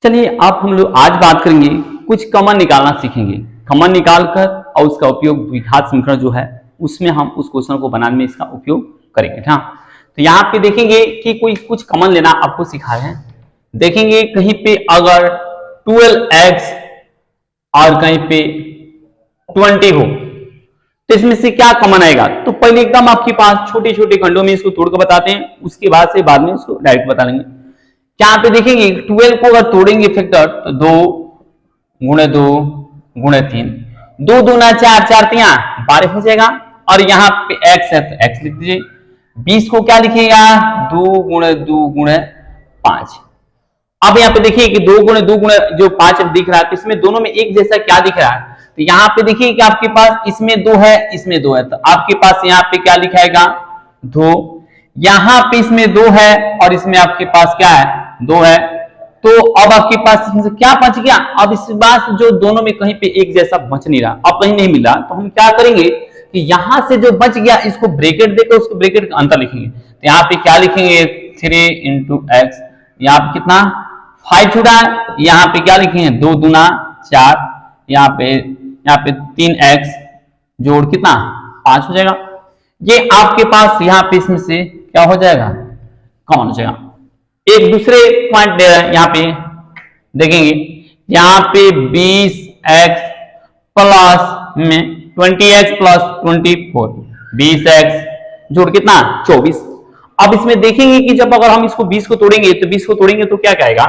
चलिए अब हम लोग आज बात करेंगे, कुछ कॉमन निकालना सीखेंगे। कॉमन निकालकर और उसका उपयोग द्विघात समीकरण जो है उसमें हम उस क्वेश्चन को बनाने में इसका उपयोग करेंगे। हाँ, तो यहाँ पे देखेंगे कि कोई कुछ कॉमन लेना आपको सिखाया है। देखेंगे कहीं पे अगर 12x और कहीं पे 20 हो तो इसमें से क्या कॉमन आएगा। तो पहले एकदम आपके पास छोटे छोटे खंडों में इसको तोड़कर बताते हैं, उसके बाद में इसको डायरेक्ट बता लेंगे। यहाँ पे देखेंगे 12 को अगर तोड़ेंगे फैक्टर तो 2 गुणे 2 गुणे 3, 2 दूना 4, 4 तिया 12 हो जाएगा। और यहाँ पे x है तो x लिख दीजिए। 20 को क्या लिखेगा 2 गुणे 2 गुणे 5। अब यहाँ पे देखिए कि 2 गुणे 2 गुणे जो 5 दिख रहा है तो इसमें दोनों में एक जैसा क्या दिख रहा है। तो यहाँ पे देखिए कि आपके पास इसमें 2 है इसमें 2 है, तो आपके पास यहाँ पे क्या लिखाएगा 2, यहाँ पे इसमें 2 है और इसमें आपके पास क्या है 2 है। तो अब आपके पास इसमें से क्या बच गया। अब इस बात जो दोनों में कहीं पे एक जैसा बच नहीं रहा, अब कहीं नहीं मिला, तो हम क्या करेंगे कि यहां से जो बच गया इसको ब्रैकेट देकर उसको ब्रैकेट का अंतर लिखेंगे। तो यहाँ पे क्या लिखेंगे 3 into x, यहाँ पे कितना 5 छूटा है, यहाँ पे क्या लिखेंगे 2 दूना 4, यहाँ पे 3x जोड़ कितना 5 हो जाएगा। ये आपके पास यहाँ पे इसमें से क्या हो जाएगा कॉमन हो जाएगा। एक दूसरे पॉइंट दे रहे हैं, यहाँ पे देखेंगे यहाँ पे 20x प्लस में 20x प्लस 24, 20x जोड़ कितना 24। अब इसमें देखेंगे कि जब अगर हम इसको 20 को तोड़ेंगे तो 20 को तोड़ेंगे तो क्या कहेगा,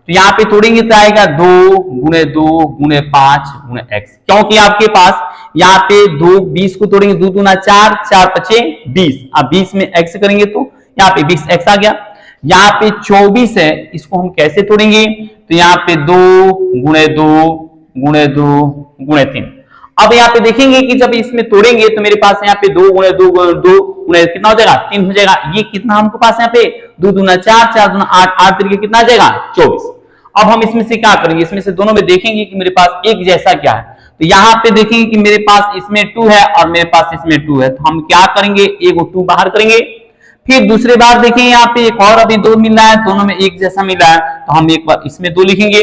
तो यहाँ पे तोड़ेंगे तो आएगा 2 गुणे 2 गुणे 5 गुणे x, क्योंकि आपके पास यहाँ पे 20 को तोड़ेंगे 2 दूना 4, 4 पचे 20, अब 20 में x करेंगे तो यहाँ पे 20x आ गया। यहाँ पे 24 है, इसको हम कैसे तोड़ेंगे, तो यहाँ पे 2 गुणे 2 गुणे 2 गुणे 3। अब यहाँ पे देखेंगे कि जब इसमें तोड़ेंगे तो मेरे पास यहाँ पे 2 गुणे 2 गुणे 2 गुणे कितना हो जाएगा 3 हो जाएगा। ये कितना हमको पास यहाँ पे 2 दूना 4, 4 दूना 8, 8 तरीके कितना आ जाएगा 24। अब हम इसमें से क्या करेंगे, इसमें से दोनों में देखेंगे कि मेरे पास एक जैसा क्या है। तो यहाँ पे देखेंगे कि मेरे पास इसमें 2 है और मेरे पास इसमें 2 है, तो हम क्या करेंगे एक 2 बाहर करेंगे। फिर दूसरे बार देखेंगे यहाँ पे एक और अभी 2 मिल रहा है, दोनों में एक जैसा मिला है, तो हम एक बार इसमें 2 लिखेंगे।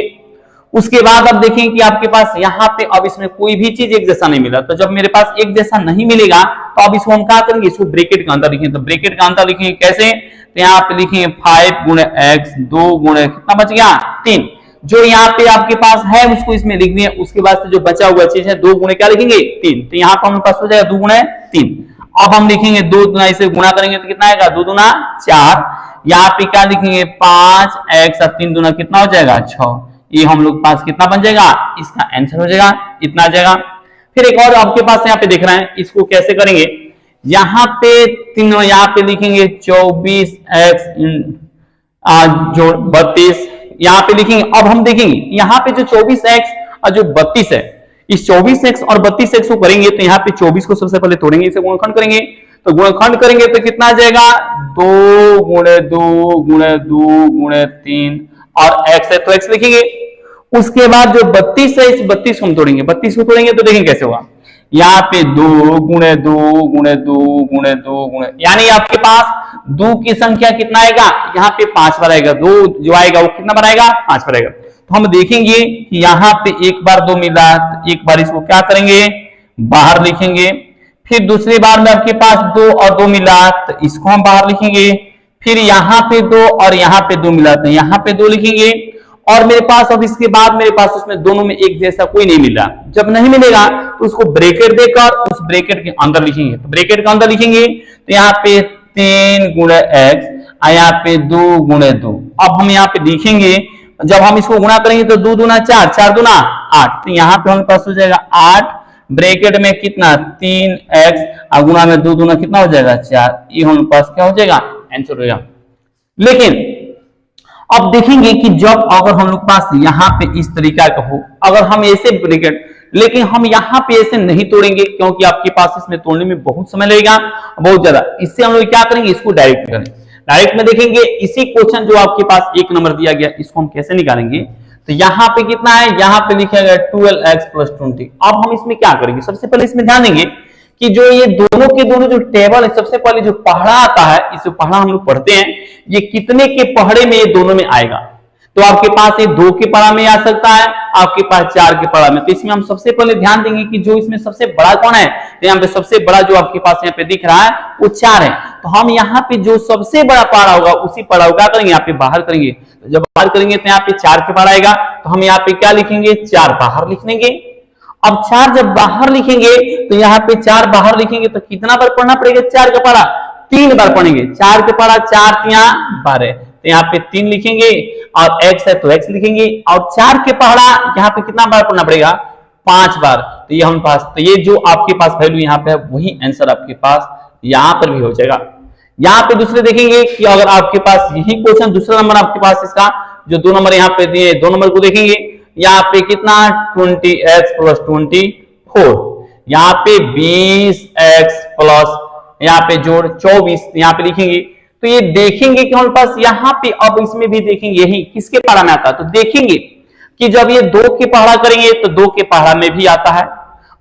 उसके बाद अब देखेंगे कि आपके पास यहाँ पे अब इसमें कोई भी चीज एक जैसा नहीं मिला, तो जब मेरे पास एक जैसा नहीं मिलेगा तो अब इसको हम क्या करेंगे, इसको ब्रैकेट का अंतर लिखेंगे। तो ब्रैकेट का अंतर लिखेंगे कैसे, तो यहाँ पे लिखेंगे 5 गुणे x 2 गुणे कितना बच गया 3, जो यहाँ पे आपके पास है उसको इसमें लिख दिए। उसके बाद से जो बचा हुआ चीज है 2 गुणे क्या लिखेंगे 3, तो यहाँ पर हमारे पास हो जाएगा 2 गुणे 3। अब हम लिखेंगे 2 दूना इसे गुणा करेंगे तो कितना आएगा 2 दूना 4, यहाँ पे क्या लिखेंगे 5x और 3 दूना कितना हो जाएगा 6। ये हम लोग पास कितना बन जाएगा, इसका आंसर हो जाएगा इतना आ जाएगा। फिर एक और आपके पास यहाँ पे देख रहे हैं, इसको कैसे करेंगे, यहाँ पे तीनों यहाँ पे लिखेंगे 24x जोड़ 32, यहाँ पे लिखेंगे। अब हम देखेंगे यहाँ पे जो 24x और जो 32 है, इस 24x और 32x को करेंगे तो यहाँ पे 24 को सबसे पहले तोड़ेंगे, इसे गुणनखंड करेंगे। तो गुणनखंड करेंगे तो कितना आ जाएगा 2 गुणे 2 गुणे 2 गुणे 3 और x है तो x लिखेंगे। उसके बाद जो 32 है इस 32 को हम तोड़ेंगे, 32 को तोड़ेंगे तो देखेंगे कैसे होगा। यहाँ पे 2 गुणे 2 गुणे 2 गुणे 2 गुणे, यानी आपके पास 2 की संख्या कितना आएगा, यहाँ पे 5 बार आएगा, 2 जो आएगा वो कितना बार आएगा 5 बार आएगा। तो हम देखेंगे कि यहाँ पे एक बार 2 मिला, एक बार इसको क्या करेंगे बाहर लिखेंगे। फिर दूसरी बार में आपके पास 2 और 2 मिला तो इसको हम बाहर लिखेंगे। फिर यहाँ पे 2 और यहाँ पे 2 मिला तो यहाँ पे 2 लिखेंगे। और मेरे पास अब इसके बाद मेरे पास उसमें दोनों में एक जैसा कोई नहीं मिला, जब नहीं मिलेगा तो उसको ब्रैकेट देकर उस ब्रैकेट के अंदर लिखेंगे। तो ब्रैकेट के अंदर लिखेंगे तो यहाँ पे 3 गुणे x और यहाँ पे 2 गुणे 2। अब हम यहाँ पे लिखेंगे, जब हम इसको गुणा करेंगे तो 2 दूना 4, 4 दूना 8, तो यहाँ पे हमारे पास हो जाएगा 8 ब्रैकेट में कितना 3x और गुणा में 2 दूना कितना हो जाएगा 4, ये हमारे पास क्या हो जाएगा आंसर हो जाएगा। लेकिन अब देखेंगे कि जब अगर हम लोग पास यहाँ पे इस तरीका का हो, अगर हम ऐसे ब्रैकेट, लेकिन हम यहाँ पे ऐसे नहीं तोड़ेंगे क्योंकि आपके पास इसमें तोड़ने में बहुत समय लगेगा बहुत ज्यादा। इससे हम लोग क्या करेंगे, इसको डायरेक्ट करेंगे। डायरेक्ट में देखेंगे इसी क्वेश्चन जो आपके पास 1 नंबर दिया गया इसको हम कैसे निकालेंगे। तो यहाँ पे कितना है, यहाँ पे लिखा गया 12x प्लस 20। अब हम इसमें क्या करेंगे, सबसे पहले इसमें ध्यान देंगे कि जो ये दोनों के दोनों जो टेबल है, सबसे पहले जो पहाड़ा आता है, इस पहाड़ा हम लोग पढ़ते हैं, ये कितने के पहाड़े में ये दोनों में आएगा। तो आपके पास ये 2 के पढ़ा में आ सकता है, आपके पास 4 के पढ़ा में। तो इसमें हम सबसे पहले ध्यान देंगे कि जो इसमें सबसे बड़ा कौन है, तो यहाँ पे सबसे बड़ा जो आपके पास यहाँ पे दिख रहा है वो 4 है। तो हम यहाँ पे जो सबसे बड़ा पढ़ा होगा उसी पढ़ा को क्या करेंगे, यहाँ पे बाहर करेंगे। तो जब बाहर करेंगे तो यहाँ पे 4 के पढ़ा आएगा, तो हम यहाँ पे क्या लिखेंगे, 4 बाहर लिख देंगे। अब 4 जब बाहर लिखेंगे तो यहाँ पे 4 बाहर लिखेंगे तो कितना बार पढ़ना पड़ेगा, 4 का पढ़ा 3 बार पढ़ेंगे। 4 के पढ़ा 4 3 12, तो यहाँ पे 3 लिखेंगे और x है तो x लिखेंगे। और 4 के पढ़ा यहाँ पे कितना बार पढ़ना पड़ेगा, 5 बार। तो ये हम पास, तो ये जो आपके पास वैल्यू यहाँ पे है वही आंसर आपके पास यहाँ पर भी हो जाएगा। यहाँ पे दूसरे देखेंगे कि अगर आपके पास यही क्वेश्चन दूसरा नंबर आपके पास इसका जो 2 नंबर यहाँ पे दिए, 2 नंबर को देखेंगे यहाँ पे कितना 20x + 24, यहाँ पे 20x प्लस यहाँ पे जोड़ 24 यहाँ पे लिखेंगे। तो ये देखेंगे कि हमारे पास यहाँ पे अब इसमें भी देखेंगे यही किसके पहाड़ा में आता है, तो देखेंगे कि जब ये 2 के पहाड़ा करेंगे तो 2 के पहाड़ा में भी आता है,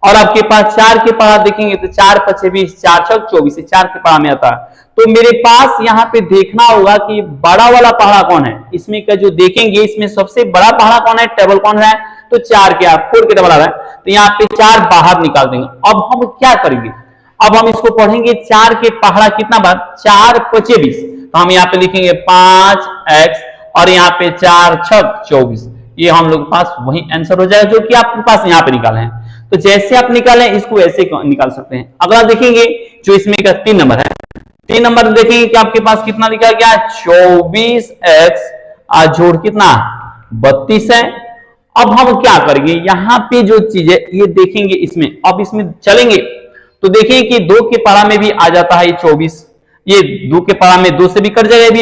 और आपके पास 4 के पहाड़ा देखेंगे तो 4 × 5 = 20, 4 × 6 = 24, 4 के पहाड़ा में आता है। तो मेरे पास यहाँ पे देखना होगा कि बड़ा वाला पहाड़ा कौन है, इसमें का जो देखेंगे इसमें सबसे बड़ा पहाड़ा कौन है, टेबल कौन है, तो 4 के, आप 4 के डबल आ रहा है, तो यहाँ पे 4 बाहर निकाल देंगे। अब हम क्या करेंगे, अब हम इसको पढ़ेंगे 4 के पहाड़ा कितना बार, 4 × 5 = 20, तो हम यहाँ पे लिखेंगे 5x और यहाँ पे 4 × 6 = 24। ये हम लोग के पास वही आंसर हो जाएगा जो कि आपके पास यहाँ पे निकाले हैं। तो जैसे आप निकालें इसको ऐसे निकाल सकते हैं। अगला देखेंगे जो इसमें का 3 नंबर है, 3 नंबर देखेंगे कि आपके पास कितना लिखा गया, 24x जोड़ कितना 32 है। अब हम क्या करेंगे, यहाँ पे जो चीज है ये देखेंगे इसमें, अब इसमें चलेंगे तो देखिए कि 2 के पहाड़ा में भी आ जाता है 24, ये 2 के पहाड़ा में 2 से भी कट जाएगा भी।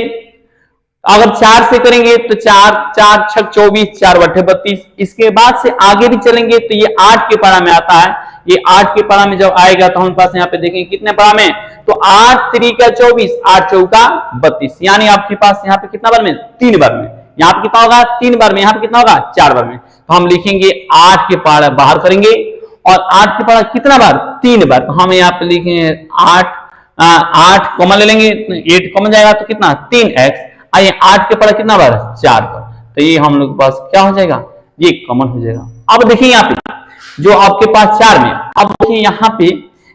अगर 4 से करेंगे तो 4 4 × 6 = 24, 4 × 8 = 32। इसके बाद से आगे भी चलेंगे तो ये 8 के पहाड़ा में आता है, ये 8 के पहाड़ा में जब आएगा तो हमारे पास यहाँ पे देखेंगे कितने पहाड़ा में, तो 8 × 3 = 24, 8 × 4 = 32, यानी आपके पास यहाँ पे कितना बार में, 3 बार में। यहाँ पे कितना होगा, 3 बार में, यहाँ पे कितना होगा, 4 बार में। तो हम लिखेंगे 8 के पहाड़ा बाहर करेंगे और 8 के पहाड़ा कितना बार, 3 बार। तो हम यहाँ पे लिखेंगे 8 कॉमन ले लेंगे, 8 कॉमन जाएगा तो कितना 3x, आइए 8 के पहाड़ा कितना बार, 4 बार। तो ये हम लोग के पास क्या हो जाएगा, ये कॉमन हो जाएगा। अब देखिए यहाँ पे जो आपके पास 4 में, अब देखिए यहाँ पे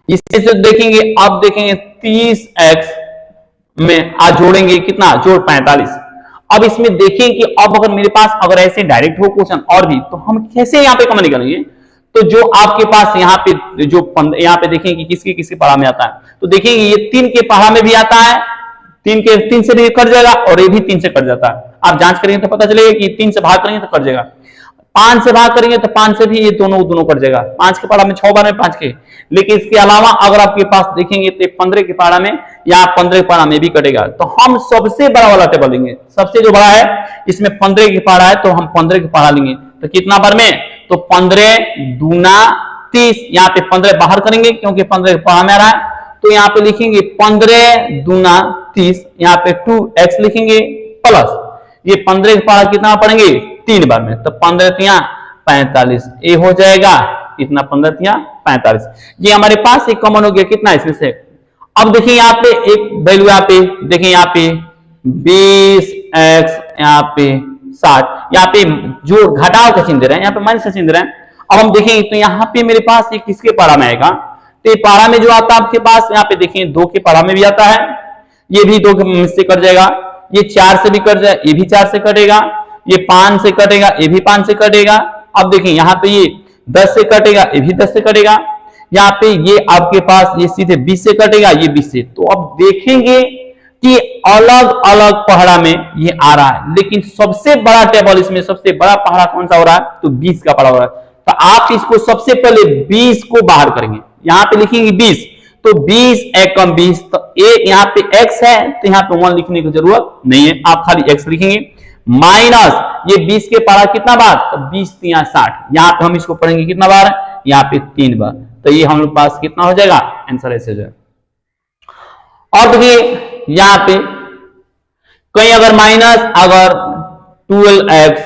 इससे जो देखेंगे, अब देखेंगे 30x में आज जोड़ेंगे कितना, जोड़ 45। अब इसमें देखें कि अब अगर मेरे पास अगर ऐसे डायरेक्ट हो क्वेश्चन और भी, तो हम कैसे यहाँ पे कॉमन निकालेंगे। तो जो आपके पास यहाँ पे जो यहाँ पे देखें कि किसके किसके पहाड़ा में आता है, तो देखेंगे ये 3 के पहाड़ा में भी आता है, 3 से भी कट जाएगा और ये भी 3 से कट जाता है। आप जांच करेंगे तो पता चलेगा कि 3 से भाग करेंगे तो कट जाएगा, 5 से भाग करेंगे तो 5 से भी ये दोनों कट जाएगा। 5 के पहाड़ा में 6 बार में 5 के, लेकिन इसके अलावा अगर आपके पास देखेंगे तो 15 के पहाड़ा में या 15 के पहाड़ा में भी कटेगा। तो हम सबसे बड़ा वाला टेबल लेंगे, सबसे जो बड़ा है इसमें 15 के पहाड़ा है तो हम 15 के पहाड़ा लेंगे। तो कितना बार में, तो 15 दूना 30, यहाँ पे 15 बाहर करेंगे क्योंकि 15 के पहाड़ा में आ रहा है, तो यहाँ पे लिखेंगे 15 दूना 30, यहाँ पे 2x लिखेंगे प्लस ये 15 के पहाड़ा कितना पढ़ेंगे 3 बार में, तो 15 × 45, ये हो जाएगा इतना 15 × 45। ये हमारे पास एक कॉमन हो गया कितना इसमें से। अब देखिए यहाँ पे एक वैल्यू यहाँ पे देखिए, यहाँ पे 20x, यहाँ पे 60, यहाँ पे जो घटाव का चिन्ह दे रहे हैं, यहाँ पे माइनस का चिन्ह दे रहे हैं। अब हम देखेंगे तो यहाँ पे मेरे पास ये किसके पहाड़ा में आएगा, तो ये पहाड़ा में जो आता है आपके पास यहाँ पे देखें 2 के पहाड़ा में भी आता है, ये भी 2 से कट जाएगा, ये 4 से भी कट जाए, ये भी 4 से कटेगा, ये 5 से कटेगा, ये भी 5 से कटेगा। अब देखिए यहाँ पे ये 10 से कटेगा, ये भी 10 से कटेगा, यहाँ पे ये आपके पास ये सीधे 20 से कटेगा, ये 20 से। तो अब देखेंगे कि अलग अलग पहाड़ा में ये आ रहा है, लेकिन सबसे बड़ा टेबल इसमें सबसे बड़ा पहाड़ा कौन सा हो रहा है, तो 20 का पहाड़ा हो रहा है। तो आप इसको सबसे पहले 20 को बाहर करेंगे, यहाँ पे लिखेंगे 20, तो 20 एकम 20, तो यहाँ पे x है तो यहाँ पे 1 लिखने की जरूरत नहीं है, आप खाली x लिखेंगे, माइनस ये 20 के पहाड़ा कितना बार, तो 20 × 3 = 60, यहाँ पे हम इसको पढ़ेंगे कितना बार, यहाँ पे 3 बार। तो ये हम लोग पास कितना हो जाएगा, आंसर ऐसे हो जाएगा। और देखिए यहाँ पे कहीं अगर माइनस अगर 12x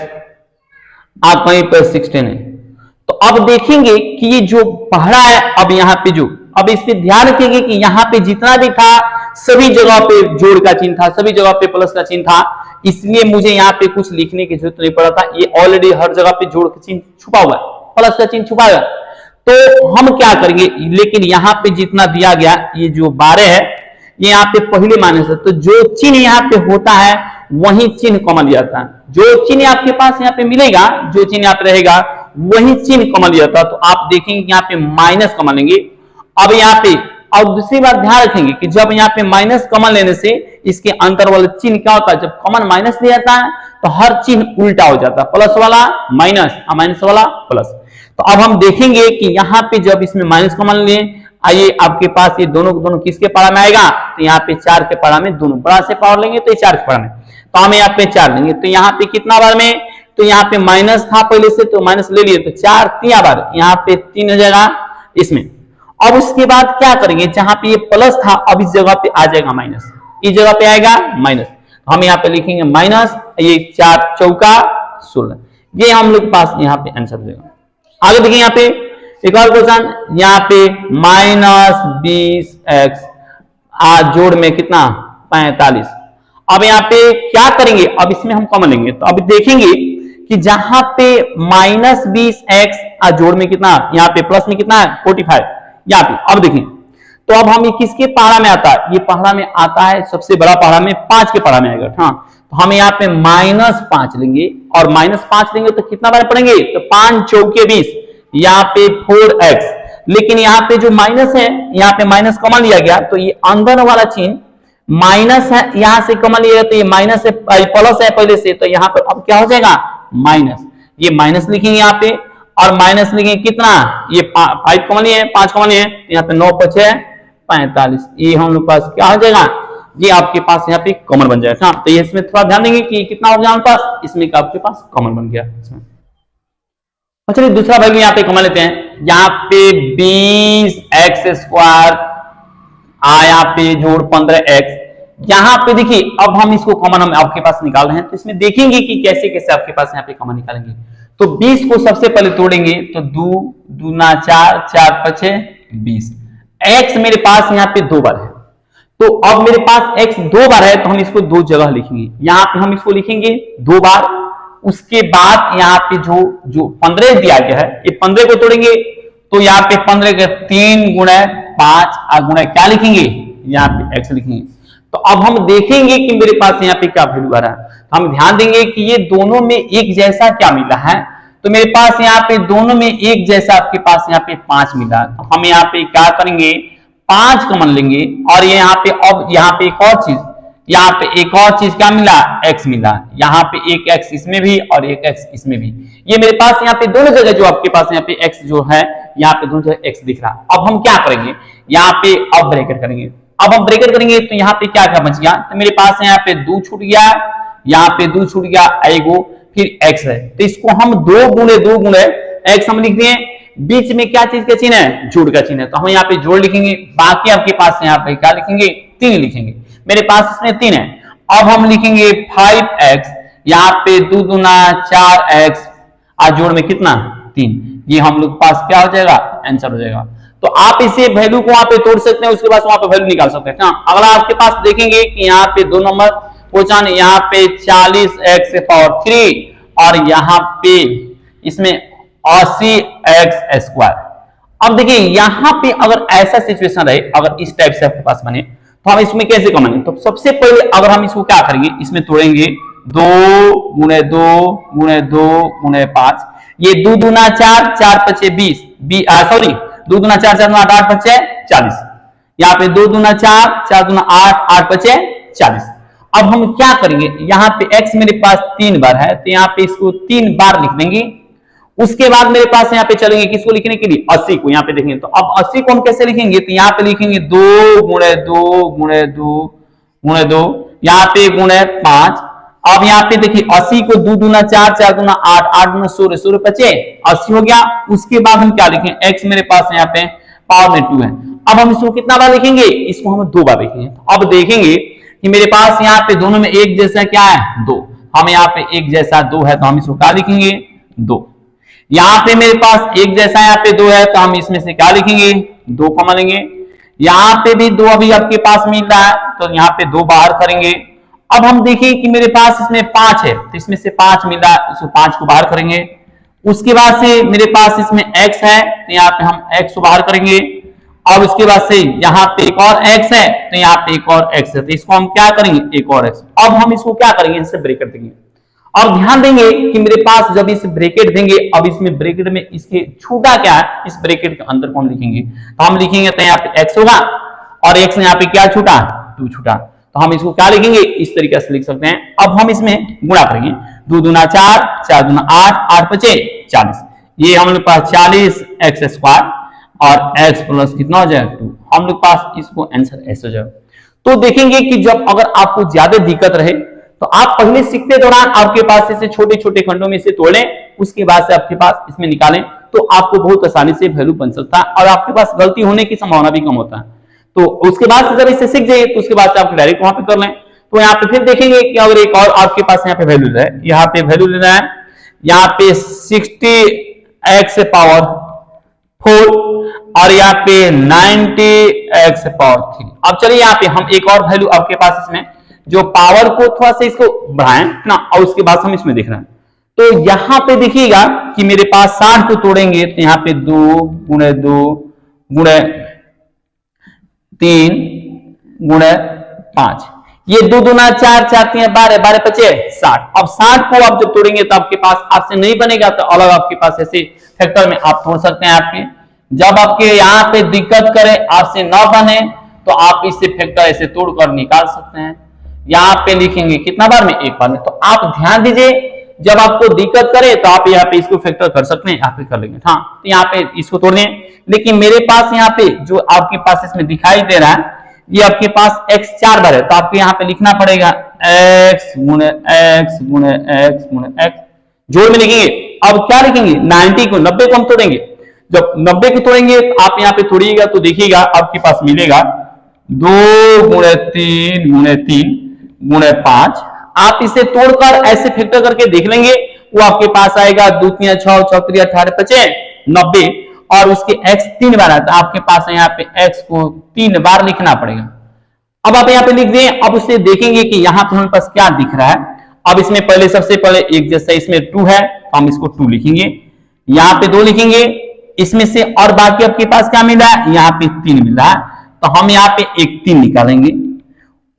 आप कहीं पर 16 है, तो अब देखेंगे कि ये जो पहाड़ा है, अब यहाँ पे जो अब इस पे ध्यान रखेंगे कि यहाँ पे जितना भी था सभी जगह पे जोड़ का चिन्ह था, सभी जगह पे प्लस का चिन्ह था, इसलिए मुझे यहाँ पे कुछ लिखने की जरूरत नहीं पड़ा था, ये ऑलरेडी हर जगह पे जोड़ का चिन्ह छुपा हुआ है, प्लस का चिन्ह छुपा हुआ है। तो हम क्या करेंगे, लेकिन यहाँ पे जितना दिया गया ये जो 12 है ये यहाँ पे पहले माइनस है, तो जो चिन्ह यहाँ पे होता है वही चिन्ह कॉमन लिया जाता है। जो चिन्ह आपके पास यहाँ पे मिलेगा, जो चिन्ह यहाँ पे रहेगा वही चिन्ह कॉमन लिया जाता है। तो आप देखेंगे यहाँ पे माइनस कॉमन लेंगे। अब यहाँ पे और दूसरी बात ध्यान रखेंगे कि जब यहाँ पे माइनस कॉमन लेने से इसके अंतर वाला चिन्ह क्या होता है, जब कॉमन माइनस लिया जाता है तो हर चिन्ह उल्टा हो जाता है, प्लस वाला माइनस और माइनस वाला प्लस। तो अब हम देखेंगे कि यहाँ पे जब इसमें माइनस कॉमन लिए, आइए आपके पास ये दोनों किसके पारा में आएगा, तो यहाँ पे 4 के पारा में, दोनों बड़ा से पावर लेंगे तो ये 4 के पारा में, तो हम यहाँ पे 4 लेंगे। तो यहाँ पे कितना बार में, तो यहाँ पे माइनस था पहले से तो माइनस ले लिए, तो 4 3 बार, यहाँ पे 3 हो जाएगा इसमें। अब उसके बाद क्या करेंगे, जहां पे ये प्लस था अब इस जगह पे आ जाएगा माइनस, इस जगह पे आएगा माइनस, हम यहाँ पे लिखेंगे माइनस, ये 4 चौका 16, ये हम लोग पास यहाँ पे आंसर हो जाएगा। आगे देखिए यहाँ पे एक और क्वेश्चन, यहाँ पे -20x जोड़ में कितना 45। अब यहाँ पे क्या करेंगे, अब इसमें हम कॉमन लेंगे, तो अब देखेंगे कि जहां पे -20x जोड़ में कितना, यहाँ पे प्लस में कितना है 45 यहाँ पे। अब देखें तो अब हम ये किसके पहाड़ा में आता है, ये पहाड़ा में आता है सबसे बड़ा पहाड़ा में 5 के पहाड़ा में आएगा। हाँ, तो हम यहाँ पे -5 लेंगे और -5 लेंगे तो कितना बार पढ़ेंगे, तो 5 चौके 20, यहाँ पे 4x, लेकिन यहाँ पे जो माइनस है यहाँ पे माइनस कॉमन लिया गया, तो ये अंदर वाला चिन्ह माइनस है, यहां से कॉमन लिया तो ये माइनस है, प्लस है पहले से, तो यहाँ पे अब क्या हो जाएगा माइनस, ये माइनस लिखेंगे यहाँ पे और माइनस लिखेंगे कितना, ये 5 कॉमन है, 5 कॉमन है, यहाँ पे 9 5 है 45, ये हम लोग पास क्या हो जाएगा, ये आपके पास यहाँ पे कॉमन बन जाएगा। तो ये इसमें थोड़ा ध्यान देंगे कि कितना हो गया हमारे पास, इसमें का आपके पास कॉमन बन गया इसमें। चलिए दूसरा वैल्यू यहाँ पे कॉमन लेते हैं, यहाँ पे 20x² यहाँ पे जोड़ 15x, यहाँ पे देखिए अब हम इसको कॉमन हम आपके पास निकाल रहे हैं, तो इसमें देखेंगे कि कैसे कैसे आपके पास यहाँ पे कॉमन निकालेंगे। तो 20 को सबसे पहले तोड़ेंगे, तो 2 दूना 4, 4 5 20, x मेरे पास यहाँ पे 2 बार है, तो अब मेरे पास x 2 बार है तो हम इसको 2 जगह लिखेंगे, यहाँ पे हम इसको लिखेंगे 2 बार। उसके बाद यहाँ पे जो 15 दिया गया है, ये 15 को तोड़ेंगे तो यहाँ पे 15 के 3 गुणे 5 गुणे क्या लिखेंगे, यहाँ पे x लिखेंगे। तो अब हम देखेंगे कि मेरे पास यहाँ पे क्या वैल्यू आ रहा है, हम ध्यान देंगे कि ये दोनों में एक जैसा क्या मिला है, तो मेरे पास यहाँ पे दोनों में एक जैसा आपके पास यहाँ पे 5 मिला, तो हम यहाँ पे क्या करेंगे 5 कॉमन लेंगे और ये यहाँ पे अब यहाँ पे एक और चीज, यहाँ पे एक और चीज क्या मिला, x मिला, यहाँ पे एक x इसमें भी और एक x इसमें भी, ये मेरे पास यहाँ पे दोनों जगह जो आपके पास यहाँ पे x जो है यहाँ पे दोनों जगह x दिख रहा। अब हम क्या करेंगे, यहाँ पे अब ब्रैकेट करेंगे, अब हम ब्रैकेट करेंगे तो यहाँ पे क्या क्या बच गया, तो मेरे पास यहाँ पे 2 छूट गया, यहाँ पे 2 छूट गया, एगो फिर x है, तो इसको हम 2 गुणे x हम लिख दिए, बीच में क्या चीज का चिन्ह है, जोड़ का चिन्ह है, तो हम यहाँ पे जोड़ लिखेंगे, बाकी आपके पास यहाँ पे क्या लिखेंगे 3 लिखेंगे, मेरे पास इसमें 3 है। अब हम लिखेंगे 5x, यहाँ पे 2 दूना 4x जोड़ में कितना 3, ये हम लोग पास क्या हो जाएगा आंसर हो जाएगा। तो आप इसे वैल्यू को वहां पे तोड़ सकते हैं, उसके बाद वहां पे वैल्यू निकाल सकते हैं। अगला आपके पास देखेंगे कि यहाँ पे 2 नंबर क्वेश्चन, यहाँ पे 40x⁴ और यहाँ पे इसमें 80x²। अब देखिए यहाँ पे अगर ऐसा सिचुएशन रहे, अगर इस टाइप से आपके पास बने तो हम इसमें कैसे कमाएंगे, तो सबसे पहले अगर हम इसको क्या करेंगे, इसमें तोड़ेंगे 2 गुणे 2 गुणे 2 गुणे 5, ये 2 दूना 4, 4 5 20, 2 दूना 4, 4 दूना 8, 5 40, यहाँ पे 2 दूना 4, 4 दूना 8, 8 5 40। अब हम क्या करेंगे, यहाँ पे x मेरे पास 3 बार है, तो यहाँ पे इसको 3 बार लिख देंगे। उसके बाद मेरे पास यहाँ पे चलेंगे किसको लिखने के लिए, 80 को, यहाँ पे देखेंगे तो अब 80 को हम कैसे लिखेंगे, तो यहाँ पे लिखेंगे 2 गुणे 2 गुणे 2 गुणे 2, यहाँ पे गुणे 5। अब यहाँ पे देखिए 80 को 2 दूना 4, 4 दूना 8, 8 दूना 16, 16 5 80 हो गया। उसके बाद हम क्या लिखें, x मेरे पास यहाँ पे पावर में 2 है। अब हम इसको कितना बार लिखेंगे, इसको हम 2 बार लिखेंगे। अब देखेंगे कि मेरे पास यहाँ पे दोनों में एक जैसा क्या है 2, हम यहाँ पे एक जैसा 2 है तो हम इसको क्या लिखेंगे 2। यहाँ पे मेरे पास एक जैसा यहाँ पे 2 है तो हम इसमें से क्या लिखेंगे 2 कॉमन लेंगे। यहाँ पे भी 2 अभी आपके पास मिल रहा है तो यहाँ पे 2 बाहर करेंगे अब हम देखिए कि मेरे पास इसमें 5 है, तो इसमें से 5 मिला, इसको 5 को बाहर करेंगे। उसके बाद से मेरे पास इसमें x है, तो यहाँ पे हम x को बाहर करेंगे। और उसके बाद से यहाँ पे एक और x है, तो यहाँ पे एक और x है, तो इसको हम क्या करेंगे, एक और x। अब हम इसको क्या करेंगे, इससे ब्रैकेट देंगे। और ध्यान देंगे कि मेरे पास जब इस ब्रैकेट देंगे, अब इसमें ब्रैकेट में इसके छूटा क्या है, इस ब्रैकेट के अंदर को हम लिखेंगे, तो हम लिखेंगे तो यहाँ पे x होगा और x यहाँ पे क्या छूटा, 2 छूटा, तो हम इसको क्या लिखेंगे, इस तरीके से लिख सकते हैं। अब हम इसमें गुणा करेंगे, 2 दूना 4, 4 दूना 8, 8 पचे 40, ये हम लोग पास 40x स्क्वायर और x प्लस कितना हो जाएगा 2, हम लोग पास इसको आंसर ऐसे हो जाएगा। तो देखेंगे कि जब अगर आपको ज्यादा दिक्कत रहे तो आप पहले सीखते दौरान आपके पास इसे छोटे छोटे खंडों में से तोड़ें, उसके बाद से आपके पास इसमें निकालें, तो आपको बहुत आसानी से वैल्यू बन सकता है और आपके पास गलती होने की संभावना भी कम होता है। तो उसके बाद से जब इसे सीख जाइए तो उसके बाद से आप डायरेक्ट वहां पे कर लें। तो यहाँ पे फिर देखेंगे कि अगर एक और आपके पास यहाँ पे वैल्यू है, यहाँ पे वैल्यू लेना है, यहाँ पे 60x पावर 4 और यहाँ पे 90x पावर 3। अब चलिए यहाँ पे हम एक और वैल्यू आपके पास इसमें जो पावर को थोड़ा सा इसको बढ़ाएं ना, और उसके बाद हम इसमें देख रहे हैं। तो यहाँ पे देखिएगा कि मेरे पास 60 को तोड़ेंगे तो यहाँ पे 2 गुणे 2 गुणे 3 गुणे 5, ये 2 दूना 4, 4 3 12, 12 पचे 60। अब 60 को आप जब तोड़ेंगे तो आपके पास आपसे नहीं बनेगा, तो अलग आपके पास ऐसे फैक्टर में आप तोड़ सकते हैं। आपके जब आपके यहाँ पे दिक्कत करे, आपसे न बने, तो आप इससे फैक्टर ऐसे तोड़कर निकाल सकते हैं। यहाँ पे लिखेंगे कितना बार में, एक बार में। तो आप ध्यान दीजिए, जब आपको दिक्कत करे तो आप यहाँ पे इसको फैक्टर कर सकते हैं, यहाँ पे कर लेंगे। हाँ, तो यहाँ पे इसको तोड़ दें, लेकिन मेरे पास यहाँ पे जो आपके पास इसमें दिखाई दे रहा है, ये आपके पास x 4 बार है, तो आपको यहाँ पे लिखना पड़ेगा x गुणे x गुणे x गुणे x, जोड़ में लिखेंगे। अब क्या लिखेंगे, 90 को 90 को हम तोड़ेंगे। जब 90 को तोड़ेंगे आप यहाँ पे तोड़िएगा तो देखिएगा आपके पास मिलेगा 2 गुणे 3 गुणे 3 गुणे 5। आप इसे तोड़कर ऐसे फैक्टर करके देख लेंगे, वो आपके पास आएगा 2 3 6 6 3 18 पचे 90, और उसके x 3 बार आता है, आपके पास यहाँ पे x को 3 बार लिखना पड़ेगा। अब आप यहाँ पे लिख दें। अब उसे देखेंगे कि यहाँ पे हमारे पास क्या दिख रहा है। अब इसमें पहले सबसे पहले एक जैसा इसमें 2 है, तो हम इसको 2 लिखेंगे, यहाँ पे 2 लिखेंगे, इसमें से और बाकी आपके पास क्या मिला है, यहाँ पे 3 मिला है, तो हम यहाँ पे एक 3 निकालेंगे।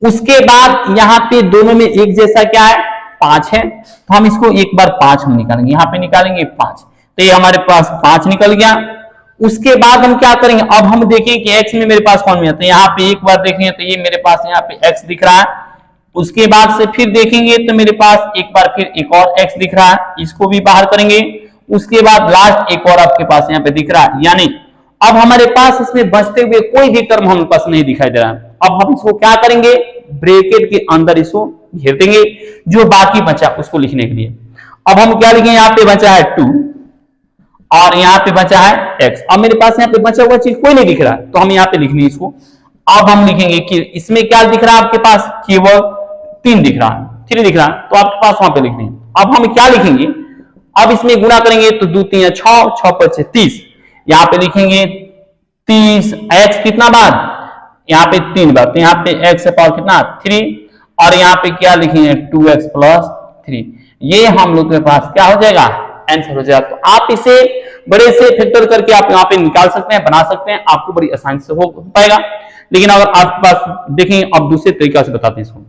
उसके बाद यहाँ पे दोनों में एक जैसा क्या है, 5 है, तो हम इसको एक बार 5 में निकालेंगे, यहाँ पे निकालेंगे 5, तो ये हमारे पास 5 निकल गया। उसके बाद हम क्या करेंगे, अब हम देखें कि x में मेरे पास कौन मिला, तो यहाँ पे एक बार देखेंगे तो ये मेरे पास यहाँ पे x दिख रहा है। उसके बाद से फिर देखेंगे तो मेरे पास एक बार फिर एक और x दिख रहा है, इसको भी बाहर करेंगे। उसके बाद लास्ट एक और आपके पास यहाँ पे दिख रहा है, यानी अब हमारे पास इसमें बचते हुए कोई भी टर्म हमारे पास नहीं दिखाई दे रहा है। अब हम इसको क्या करेंगे, ब्रैकेट के अंदर इसको घेर देंगे, जो बाकी बचा उसको लिखने के लिए। अब हम क्या लिखेंगे, यहाँ पे बचा है 2 और यहाँ पे बचा है x। अब मेरे पास यहाँ पे बचा हुआ चीज कोई नहीं दिख रहा है, तो हम यहाँ पे लिखनी इसको। अब हम लिखेंगे कि इसमें क्या दिख रहा है, आपके पास केवल 3 दिख रहा है, 3 दिख रहा है, तो आपके पास वहां पे लिखनी है। अब हम क्या लिखेंगे, अब इसमें गुणा करेंगे तो 2 3 6 6 5 30, यहाँ पे लिखेंगे 30, x कितना बार, यहाँ पे 3 बार, तो यहाँ पे x से पावर कितना 3, और यहाँ पे क्या लिखेंगे 2x प्लस 3। ये हम लोग के पास क्या हो जाएगा, आंसर हो जाएगा। तो आप इसे बड़े से फैक्टर करके आप यहाँ पे निकाल सकते हैं, बना सकते हैं, आपको बड़ी आसानी से हो पाएगा। लेकिन अगर आपके पास देखें, अब दूसरे तरीका से बताते हैं इसको।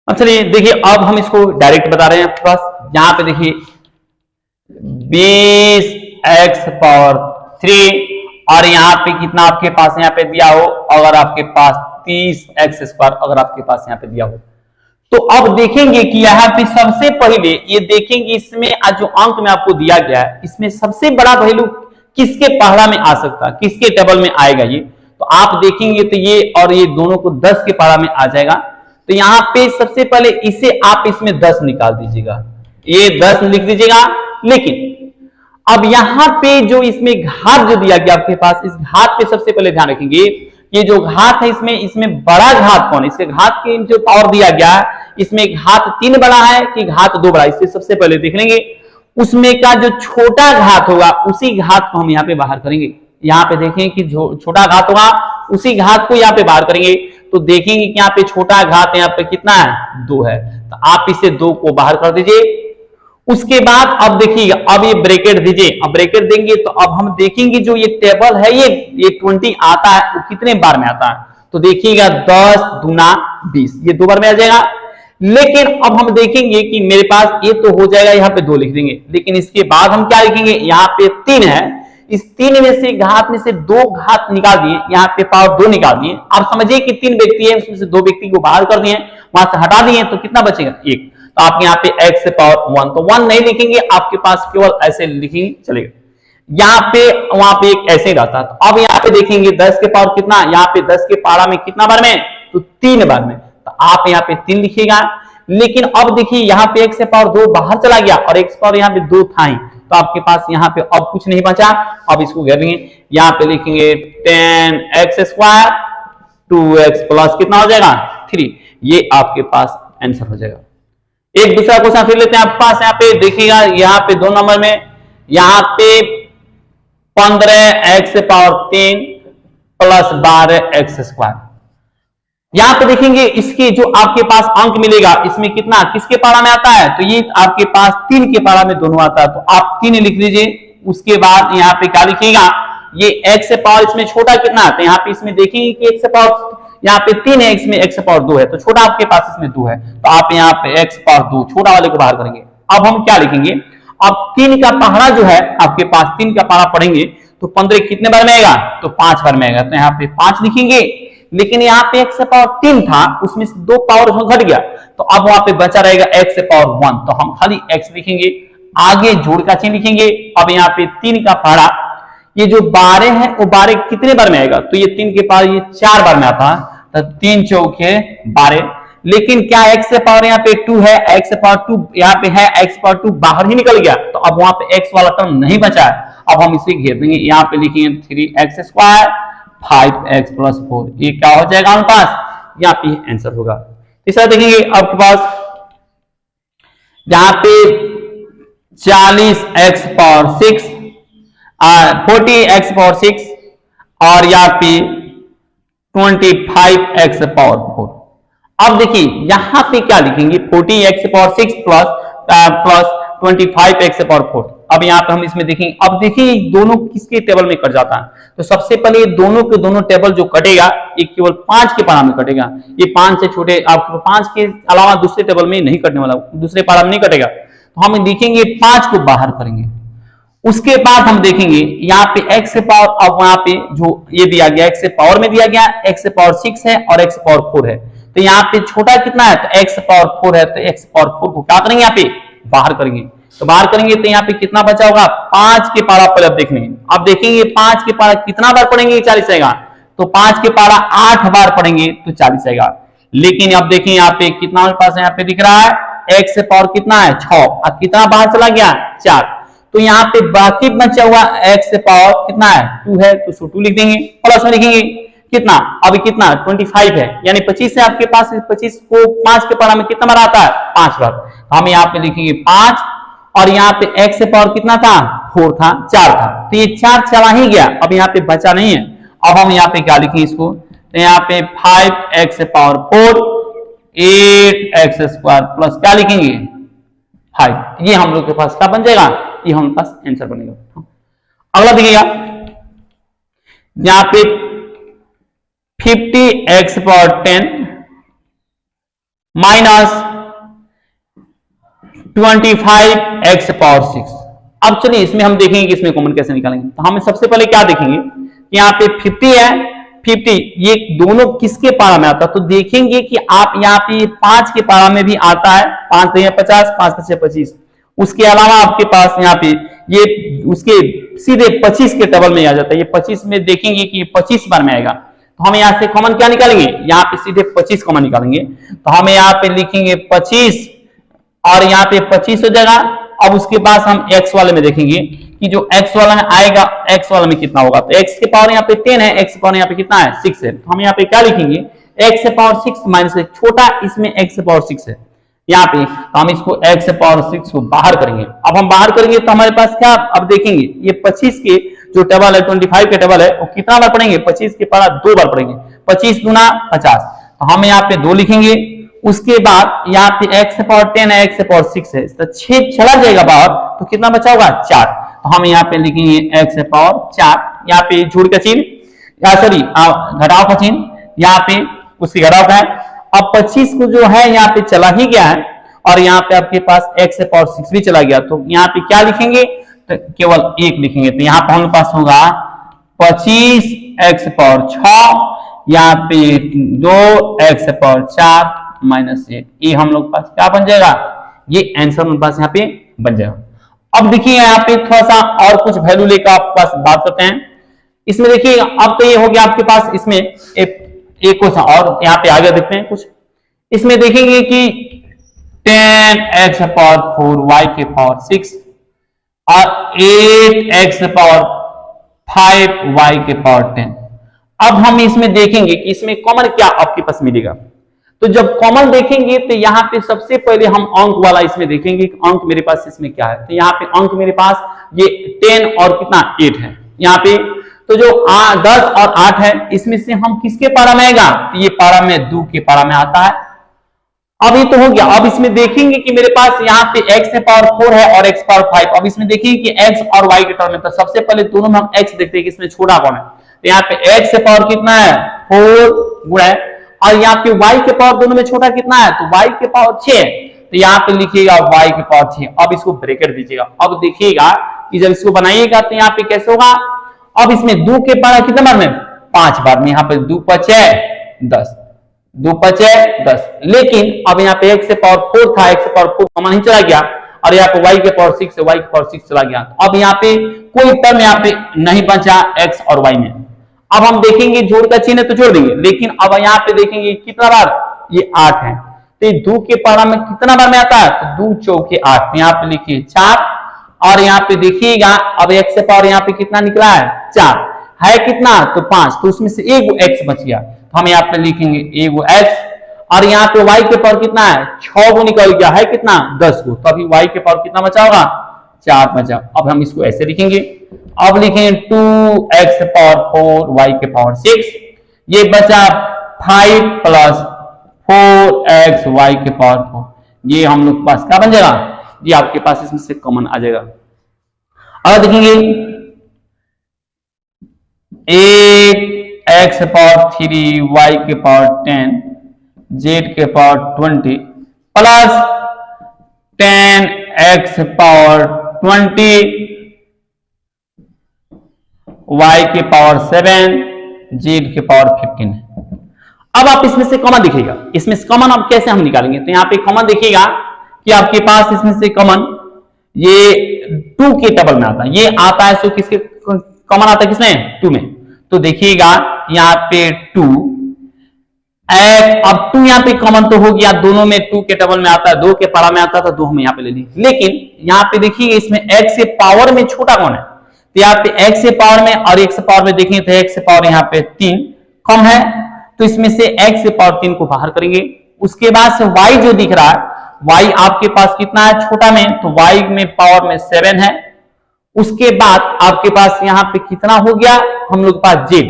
अब चलिए देखिए, अब हम इसको डायरेक्ट बता रहे हैं आपके पास। यहाँ पे देखिए 20x पावर 3, और यहाँ पे कितना आपके पास यहाँ पे दिया हो, अगर आपके पास 30x स्क्वायर अगर आपके पास यहाँ पे दिया हो, तो अब देखेंगे कि यहाँ पे सबसे पहले ये देखेंगे इसमें जो अंक में आपको दिया गया है, इसमें सबसे बड़ा वैल्यू किसके पहला में आ सकता है, किसके टेबल में आएगा ये, तो आप देखेंगे तो ये और ये दोनों को 10 के पहला में आ जाएगा। तो यहाँ पे सबसे पहले इसे आप इसमें 10 निकाल दीजिएगा, ये 10 लिख दीजिएगा। लेकिन अब यहाँ पे जो इसमें घात जो दिया गया आपके पास, इस घात पे सबसे पहले ध्यान रखेंगे, ये जो घात है इसमें बड़ा घात कौन है, इसके घात के जो पावर दिया गया है, इसमें घात 3 बड़ा है कि घात 2 बड़ा, इससे सबसे पहले देख लेंगे। उसमें का जो छोटा घात होगा उसी घात को हम यहाँ पे बाहर करेंगे। यहाँ पे देखें कि जो छोटा घात होगा उसी घात को यहाँ पे बाहर करेंगे तो देखेंगे कि यहाँ पे छोटा घात यहाँ पे कितना है 2 है, तो आप इसे 2 को बाहर कर दीजिए। उसके बाद अब देखिएगा, अब ये ब्रैकेट दीजिए, अब ब्रैकेट देंगे तो अब हम देखेंगे जो ये टेबल है ये 20 आता है वो कितने बार में आता है, तो देखिएगा 10 दूना 20, ये 2 बार में आ जाएगा। लेकिन अब हम देखेंगे कि मेरे पास ये तो हो जाएगा, यहाँ पे 2 लिख देंगे, लेकिन इसके बाद हम क्या लिखेंगे, यहाँ पे 3 है, इस 3 में से घात में से 2 घात निकाल दिए, यहाँ पे पावर 2 निकाल दिए। आप समझिए कि 3 व्यक्ति है, उसमें से 2 व्यक्ति को बाहर कर दिए, वहां से हटा दिए, तो कितना बचेगा 1, तो आप यहाँ पे x से पावर 1, तो 1 नहीं लिखेंगे, आपके पास केवल ऐसे लिखेंगे चलेगा। यहाँ पे वहां पे एक ऐसे रहता, तो अब यहाँ पे देखेंगे 10 के पावर कितना, यहाँ पे 10 के पारा में कितना बार में, तो 3 बार में, तो आप यहाँ पे 3 लिखिएगा। लेकिन अब देखिए यहाँ पे x से पावर 2 बाहर चला गया और x पावर यहाँ पे 2 था ही, तो आपके पास यहाँ पे अब कुछ नहीं बचा, अब इसको घेर लेंगे, यहाँ पे लिखेंगे 10x स्क्वायर 2x प्लस कितना हो जाएगा 3, ये आपके पास आंसर हो जाएगा। एक दूसरा क्वेश्चन फिर लेते हैं आपके पास, यहाँ पे देखिएगा, यहाँ पे 2 नंबर में, यहाँ पे 15x से पावर 3 प्लस 12x स्क्वायर, यहां पे देखेंगे इसके जो आपके पास अंक मिलेगा, इसमें कितना किसके पारा में आता है, तो ये आपके पास 3 के पारा में दोनों आता है, तो आप 3 लिख लीजिए। उसके बाद यहाँ पे क्या लिखिएगा, ये x से पावर इसमें छोटा कितना है, तो यहाँ पे इसमें देखेंगे कि x से पावर यहाँ पे 3 है, इसमें x से पावर 2 है, तो छोटा आपके पास इसमें 2 है, तो आप यहाँ पे x से पावर 2 छोटा वाले को बाहर करेंगे। अब हम क्या लिखेंगे, अब 3 का पहाड़ा जो है आपके पास 3 का पहाड़ा पढ़ेंगे तो 15 कितने बार में आएगा, तो 5 बार में आएगा, तो यहाँ पे 5 लिखेंगे। लेकिन यहाँ पे x से पावर 3 था, उसमें से 2 पावर घट गया, तो अब वहां पे बचा रहेगा x से पावर 1, तो हम खाली x लिखेंगे, आगे जोड़ का चिन्ह लिखेंगे। अब यहाँ पे 3 का पहाड़ा, ये जो 12 है वो 12 कितने बार में आएगा, तो ये 3 के पावर ये 4 बार में आता है, तो 3 चौके 12। लेकिन क्या x से पावर यहाँ पे 2 है, x से पावर 2 यहाँ पे है, x से पावर 2 बाहर ही निकल गया, तो अब वहां पे x वाला टर्म नहीं बचा है, अब हम इसे घेर देंगे, यहाँ पे लिखेंगे 3x स्क्वायर 5x प्लस 4, ये क्या हो जाएगा हमारे पास, यहाँ पे आंसर होगा। तीसरा देखेंगे आपके पास, यहाँ पे 40x पावर 6 40x पावर 6 और यहाँ पे 25x पावर 4। अब देखिए यहाँ पे क्या लिखेंगे, 40x power 6 plus 25x power 4। अब यहाँ पे हम इसमें देखेंगे, अब देखिए दोनों किसके टेबल में कट जाता है, तो सबसे पहले दोनों के दोनों टेबल जो कटेगा एक केवल 5 के पारा में कटेगा, ये 5 से छोटे आपको 5 के अलावा दूसरे टेबल में नहीं कटने वाला, दूसरे पारा में नहीं कटेगा, तो हम देखेंगे 5 को बाहर करेंगे। उसके बाद हम देखेंगे यहाँ पे x से पावर, अब वहां पे जो ये दिया गया x से पावर में दिया गया, x से पावर 6 है और x से पावर 4 है, तो यहाँ पे छोटा कितना है, तो x से पावर 4 है, तो x से पावर 4 को क्या करेंगे यहाँ पे बाहर करेंगे, तो बाहर करेंगे तो यहाँ पे कितना बचा होगा, 5 के पारा पर अब देख लेंगे, अब देखेंगे 5 के पारा कितना बार पढ़ेंगे 40 आएगा, तो 5 के पारा 8 बार पढ़ेंगे तो 40 आएगा। लेकिन अब देखिए यहाँ पे कितना हमारे पास यहाँ पे दिख रहा है, x से पावर कितना है 6, अब कितना बाहर चला गया 4, तो यहाँ पे बाकी बचा हुआ x से पावर कितना है 2 है, तो 2 लिख देंगे, प्लस में लिखेंगे कितना, अभी कितना 25 है, यानी 25 है आपके पास, 25 को 5 के पारा में कितना बार आता है 5 बार, हम यहाँ पे लिखेंगे 5 और यहाँ पे x से पावर कितना था 4 था 4 था, तो ये 4 चला ही गया, अब यहाँ पे बचा नहीं है। अब हम यहाँ पे क्या लिखेंगे इसको, तो यहाँ पे 5x से पावर 4 8x स्क्वायर प्लस क्या लिखेंगे 5, ये हम लोग के पास क्या बन जाएगा, ये हमारे पास आंसर बनेगा। अगला देखिएगा, यहाँ पे 50x power 10 minus 25x power 6। अब चलिए इसमें हम देखेंगे कि इसमें कॉमन कैसे निकालेंगे, तो हम सबसे पहले क्या देखेंगे कि यहाँ पे 50 है, 50 ये दोनों किसके पारा में आता है, तो देखेंगे कि आप यहाँ पे 5 के पारा में भी आता है, 5 से 50 5 से 25, उसके अलावा आपके पास यहाँ पे ये उसके सीधे 25 के टेबल में आ जाता है, ये 25 में देखेंगे कि 25 बार में आएगा, तो हम यहाँ से कॉमन क्या निकालेंगे, यहाँ पे सीधे 25 कॉमन निकालेंगे, तो हम यहाँ पे लिखेंगे 25 और यहाँ पे 25 हो जाएगा। अब उसके बाद हम x वाले में देखेंगे कि जो x वाला में आएगा x वाला में कितना होगा, तो x के पावर यहाँ पे 10 है, x के पावर यहाँ पे कितना है 6 है, तो हम यहाँ पे क्या लिखेंगे x से पावर 6 माइनस छोटा इसमें x से पावर 6 है यहाँ पे, तो हम इसको x से पावर 6 को बाहर करेंगे। अब हम बाहर करेंगे तो हमारे पास क्या, अब देखेंगे ये 25 के जो टेबल है 25 के टेबल है वो कितना बार पढ़ेंगे, 25 के पारा 2 बार पढ़ेंगे, 25 दूना 50, तो हम यहाँ पे 2 लिखेंगे। उसके बाद यहाँ पे x पावर 10 है, x पावर 6 है, तो 6 चला जाएगा बाहर तो कितना बचा होगा 4, तो हम यहाँ पे लिखेंगे x पावर 4, यहाँ पे जोड़ का चिन्ह या सॉरी घटाव का चिन्ह, यहाँ पे उसकी घटाव का है। अब 25 को जो है यहाँ पे चला ही गया है और यहाँ पे आपके पास x पावर 6 भी चला गया, तो यहाँ पे क्या लिखेंगे, तो केवल 1 लिखेंगे, तो यहाँ पे हमारे पास होगा 25 x पावर 6, यहाँ पे 2 x पावर 4 माइनस 1, ये हम लोग पास क्या बन जाएगा, ये आंसर हमारे पास यहाँ पे बन जाएगा। अब देखिए यहाँ पे थोड़ा सा और कुछ वैल्यू लेकर आपके पास बात करते हैं। इसमें देखिए अब तो ये हो गया आपके पास, इसमें एक कुछ और यहाँ पे आगे देखते हैं कुछ। इसमें देखेंगे कि 10x पावर 4 y के पावर 6 और 8x पावर 5 y के पावर 10। अब हम इसमें देखेंगे कि इसमें कॉमन क्या आपके पास मिलेगा, तो जब कॉमन देखेंगे तो यहाँ पे सबसे पहले हम अंक वाला इसमें देखेंगे कि अंक मेरे पास इसमें क्या है, तो यहाँ पे अंक मेरे पास ये 10 और कितना 8 है यहाँ पे, तो जो 10 और 8 है इसमें से हम किसके पारा में आएगा, तो ये पारा में 2 के पारा में आता है। अब ये तो हो गया। अब इसमें देखेंगे कि मेरे पास यहाँ पे x पावर 4 है और x पावर 5। अब इसमें देखिए कि x और y के टर्म में, तो सबसे पहले दोनों में हम x देखते हैं कि इसमें छोटा कौन है, तो यहाँ पे x पावर कितना है 4 गुणा है और यहाँ पे y के पावर दोनों में छोटा कितना है, तो y के पावर 6, तो यहाँ पे लिखिएगा y के पावर 6। अब इसको ब्रैकेट दीजिएगा। अब देखिएगा कि जब इसको बनाइएगा तो यहाँ पे कैसे होगा, अब इसमें 2 के पावर कितने बार में 5 बार में, यहाँ पे 2 5 10, 2 5 10, लेकिन अब यहाँ पे x पावर 4 था, x पावर 4 कॉमन ही चला गया और यहाँ पे y के पावर 6 है, y के पावर 6 चला गया। अब यहाँ पे कोई टर्म यहाँ पे नहीं बचा x और y में। अब हम देखेंगे जोड़ का चिन्ह तो जोड़ देंगे, लेकिन अब यहाँ पे देखेंगे कितना बार, ये 8 है, तो ये 2 के पारा में कितना बार में आता है, तो 2 चौके 8, तो यहाँ पे लिखिए 4 और यहाँ पे देखिएगा अब x से पावर यहाँ पे कितना निकला है 4 है कितना, तो 5, तो उसमें से एक x बच गया, तो हम यहाँ पे लिखेंगे एक x और यहाँ पे y के पावर कितना है 6 को निकल गया है कितना 10 को, तो अभी y के पावर कितना बचा होगा 4 बचा। अब हम इसको ऐसे लिखेंगे, अब लिखेंगे 2x पावर 4 y के पावर 6, ये बचा 5 प्लस 4x y के पावर 4, ये हम लोग पास क्या बन जाएगा, ये आपके पास इसमें से कॉमन आ जाएगा। अब देखेंगे 8x पावर 3 y के पावर 10 z के power 20 plus 10x power 20 y के पावर 7 z के पावर 15 है। अब आप इसमें से कॉमन दिखेगा, इसमें से कॉमन अब कैसे हम निकालेंगे, तो यहाँ पे कॉमन देखिएगा कि आपके पास इसमें से कॉमन ये 2 के टेबल में आता है, ये आता है सो किसके कॉमन आता है किसमें 2 में, तो देखिएगा यहाँ पे 2 अब 2 यहाँ पे कॉमन तो हो गया, दोनों में 2 के टेबल में आता है, 2 के पारा में आता था, 2 हम यहाँ पे ले ली, लेकिन यहाँ पे देखिए इसमें x से पावर में छोटा कौन है, तो यहाँ पे x से पावर में और x से पावर में देखेंगे तो x से पावर यहाँ पे 3 कम है, तो इसमें से x से पावर 3 को बाहर करेंगे। उसके बाद से y जो दिख रहा है y आपके पास कितना है छोटा में, तो y में पावर में 7 है। उसके बाद आपके पास यहाँ पे कितना हो गया हम लोग के पास z,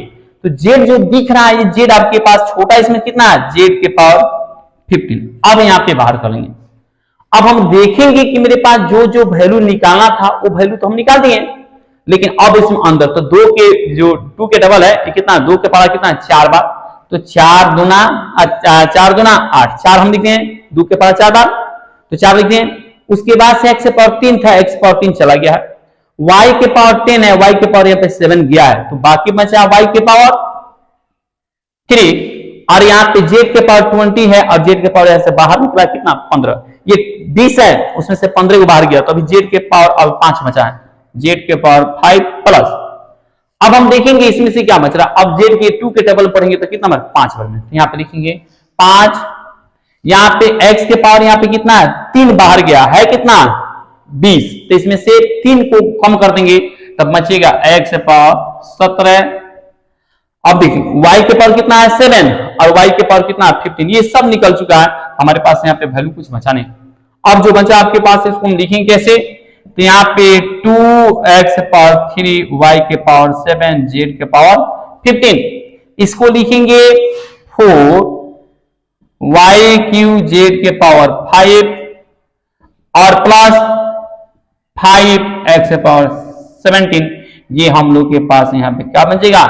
तो z जो दिख रहा है ये z आपके पास छोटा, इसमें कितना है z के पावर 15। अब यहाँ पे बाहर करेंगे। अब हम देखेंगे कि मेरे पास जो जो वैल्यू निकालना था वो वैल्यू तो हम निकाल दिए, लेकिन अब इसमें अंदर तो 2 के जो 2 के डबल है ये कितना 2 के पारा कितना 4 बार, तो 4 दूना 8, 4 हम लिखते हैं 2 के पावर 4 बार, तो 4 लिखते हैं। उसके बाद से x पावर 3 था, x पावर 3 चला गया है, y के पावर 10 है, y के पावर यहाँ पे 7 गया है, तो बाकी बचा y के पावर 3 और यहाँ पे z के पावर 20 है और z के पावर यहाँ से बाहर निकला कितना 15, ये 20 है उसमें से 15 को बाहर गया, तो अभी z के पावर अब 5 बचा है, z के पावर 5 प्लस। अब हम देखेंगे इसमें से क्या बच रहा है, अब z के 2 के टेबल पढ़ेंगे तो कितना 5 बार में, तो यहाँ पे लिखेंगे 5, यहाँ पे x के पावर यहाँ पे कितना है 3 बाहर गया है कितना 20, तो इसमें से 3 को कम कर देंगे तब बचेगा x पावर 17। अब देखिए y के पावर कितना है 7 और y के पावर कितना 15, ये सब निकल चुका है, हमारे पास यहाँ पे वैल्यू कुछ बचा नहीं। अब जो बचा आपके पास इसको हम लिखेंगे कैसे, तो यहाँ पे 2x पावर 3 y के पावर 7 z के पावर 15, इसको लिखेंगे 4 y क्यू z के पावर 5 और प्लस 5x पावर 17। ये हम लोग के पास यहाँ पे क्या बचेगा,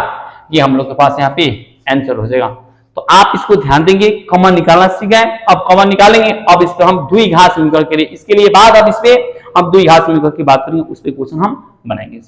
ये हम लोग के पास यहाँ पे आंसर हो जाएगा। तो आप इसको ध्यान देंगे, कॉमन निकालना सीख गए। अब कॉमन निकालेंगे, अब इस पे हम द्विघात समीकरण के लिए, इसके लिए बाद अब इस पे हम द्विघात समीकरण की बात करेंगे, उस पे क्वेश्चन हम बनाएंगे।